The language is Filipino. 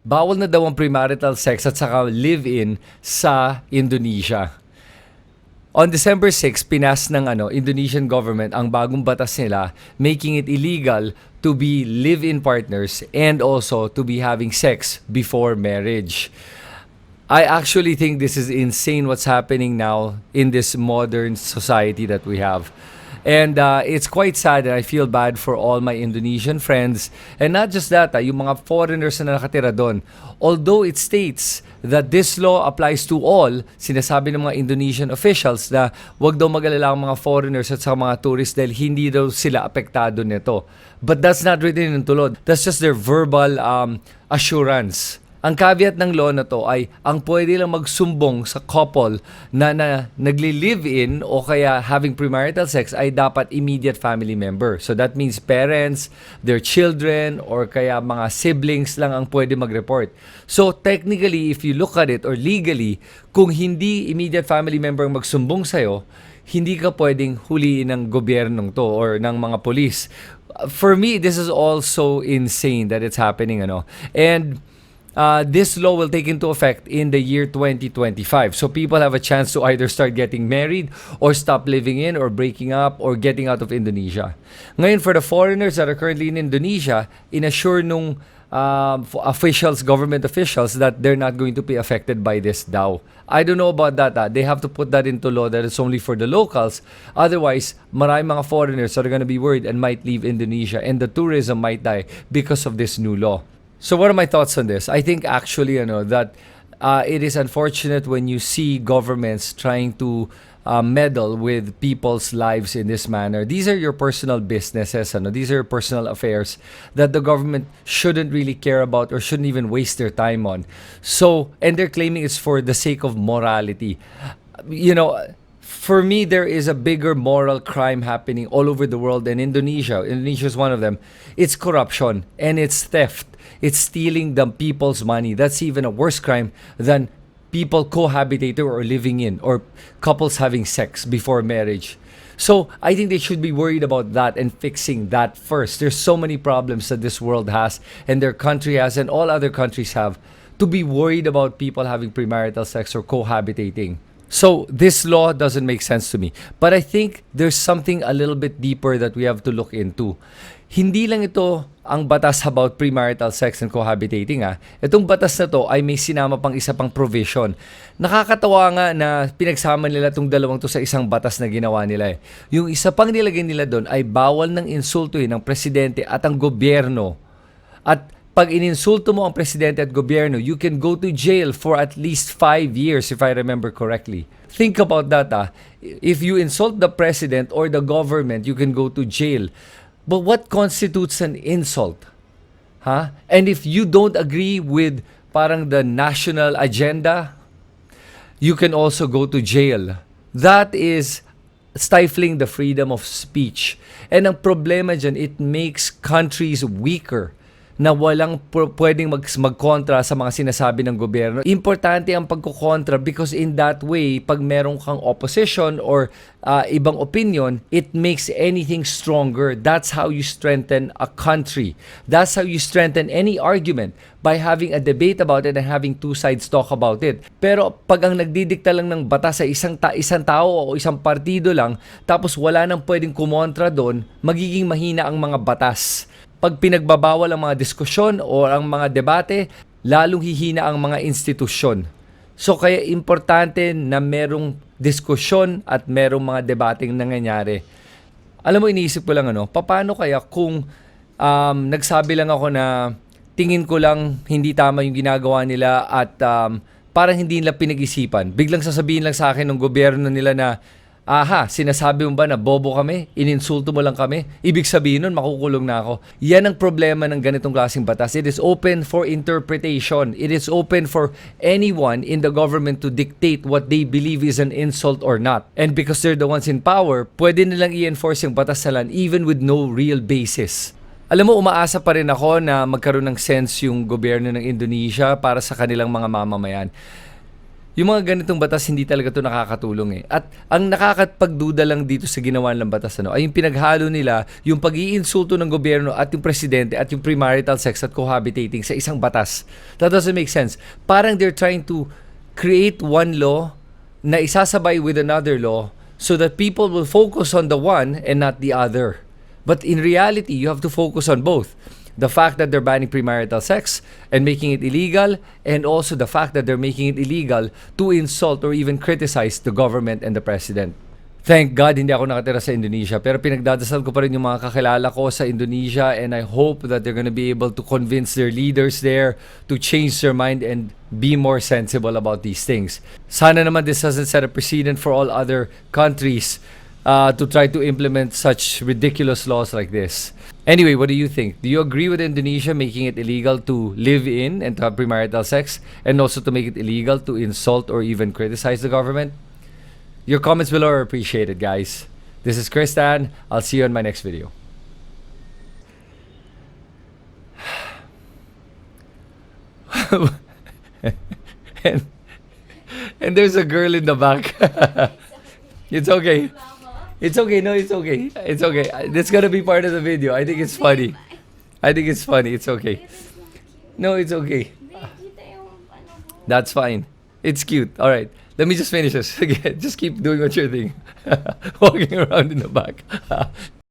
Bawal na daw ang premarital sex at saka live-in sa Indonesia. On December 6, pinas ng Indonesian government ang bagong batas nila making it illegal to be live-in partners and also to be having sex before marriage. I actually think this is insane what's happening now in this modern society that we have. And it's quite sad and I feel bad for all my Indonesian friends. And not just that, yung mga foreigners na nakatira doon. Although it states that this law applies to all, sinasabi ng mga Indonesian officials na wag daw mag-alala ang mga foreigners at sa mga tourists dahil hindi daw sila apektado nito. But that's not written in law. That's just their verbal assurance. Ang caveat ng law na to ay ang pwede lang magsumbong sa couple na nagli-live-in o kaya having premarital sex ay dapat immediate family member. So that means parents, their children, or kaya mga siblings lang ang pwede mag-report. So technically, if you look at it or legally, kung hindi immediate family member ang magsumbong sa'yo, hindi ka pwedeng huliin ng gobyernong to or ng mga polis. For me, this is also insane that it's happening, And this law will take into effect in the year 2025. So people have a chance to either start getting married or stop living in or breaking up or getting out of Indonesia. Ngayon, for the foreigners that are currently in Indonesia, inassure nung government officials that they're not going to be affected by this daw. I don't know about that. They have to put that into law that it's only for the locals. Otherwise, maraming mga foreigners are going to be worried and might leave Indonesia and the tourism might die because of this new law. So what are my thoughts on this? I think actually, that it is unfortunate when you see governments trying to meddle with people's lives in this manner. These are your personal businesses, these are your personal affairs that the government shouldn't really care about or shouldn't even waste their time on. So, and they're claiming it's for the sake of morality. For me, there is a bigger moral crime happening all over the world, and Indonesia is one of them. It's corruption and it's theft. It's stealing the people's money. That's even a worse crime than people cohabitating or living in or couples having sex before marriage. So I think they should be worried about that and fixing that first. There's so many problems that this world has and their country has and all other countries have to be worried about people having premarital sex or cohabitating. So this law doesn't make sense to me. But I think there's something a little bit deeper that we have to look into. Hindi lang ito ang batas about premarital sex and cohabitating. Itong batas na to ay may sinama pang isa pang provision. Nakakatawa nga na pinagsama nila itong dalawang to sa isang batas na ginawa nila. Yung isa pang nilagay nila doon ay bawal ng insultuhin ng presidente at ang gobyerno. At pag ininsulto mo ang presidente at gobyerno, you can go to jail for at least 5 years if I remember correctly. Think about that. If you insult the president or the government, you can go to jail. But what constitutes an insult? And if you don't agree with parang the national agenda, you can also go to jail. That is stifling the freedom of speech. And ang problema dyan, it makes countries weaker na walang pwedeng magkontra sa mga sinasabi ng gobyerno. Importante ang pagkukontra because in that way, pag meron kang opposition or ibang opinion, it makes anything stronger. That's how you strengthen a country. That's how you strengthen any argument by having a debate about it and having two sides talk about it. Pero pag ang nagdidikta lang ng batas sa isang tao o isang partido lang, tapos wala nang pwedeng kumontra doon, magiging mahina ang mga batas. Pag pinagbabawal ang mga diskusyon o ang mga debate, lalong hihina ang mga institusyon. So kaya importante na merong diskusyon at merong mga debating nangyayari. Alam mo, iniisip ko lang paano kaya kung nagsabi lang ako na tingin ko lang hindi tama yung ginagawa nila at parang hindi nila pinag-isipan. Biglang sasabihin lang sa akin ng gobyerno nila na sinasabi mo ba na bobo kami? Ininsulto mo lang kami? Ibig sabihin nun, makukulong na ako. Yan ang problema ng ganitong klaseng batas. It is open for interpretation. It is open for anyone in the government to dictate what they believe is an insult or not. And because they're the ones in power, pwede nilang i-enforce yung batas na lang even with no real basis. Alam mo, umaasa pa rin ako na magkaroon ng sense yung gobyerno ng Indonesia para sa kanilang mga mamamayan. Yung mga ganitong batas, hindi talaga to nakakatulong eh. At ang nakakapagduda lang dito sa ginawa ng batas ay yung pinaghalo nila yung pag-iinsulto ng gobyerno at yung presidente at yung premarital sex at cohabitating sa isang batas. That doesn't make sense. Parang they're trying to create one law na isasabay with another law so that people will focus on the one and not the other. But in reality, you have to focus on both. The fact that they're banning premarital sex and making it illegal, and also the fact that they're making it illegal to insult or even criticize the government and the president. Thank God hindi ako nakatira sa Indonesia, pero pinagdadasal ko pa rin yung mga kakilala ko sa Indonesia, and I hope that they're gonna be able to convince their leaders there to change their mind and be more sensible about these things. Sana naman this doesn't set a precedent for all other countries to try to implement such ridiculous laws like this. Anyway, what do you think? Do you agree with Indonesia making it illegal to live in and to have premarital sex, and also to make it illegal to insult or even criticize the government? Your comments below are appreciated, guys. This is Kristan. I'll see you in my next video. and, and there's a girl in the back. It's okay. It's okay. No, it's okay. It's okay. That's gonna be part of the video. I think it's funny. I think it's funny. It's okay. No, it's okay. That's fine. It's cute. All right. Let me just finish this. Again, just keep doing what you're doing. Walking around in the back.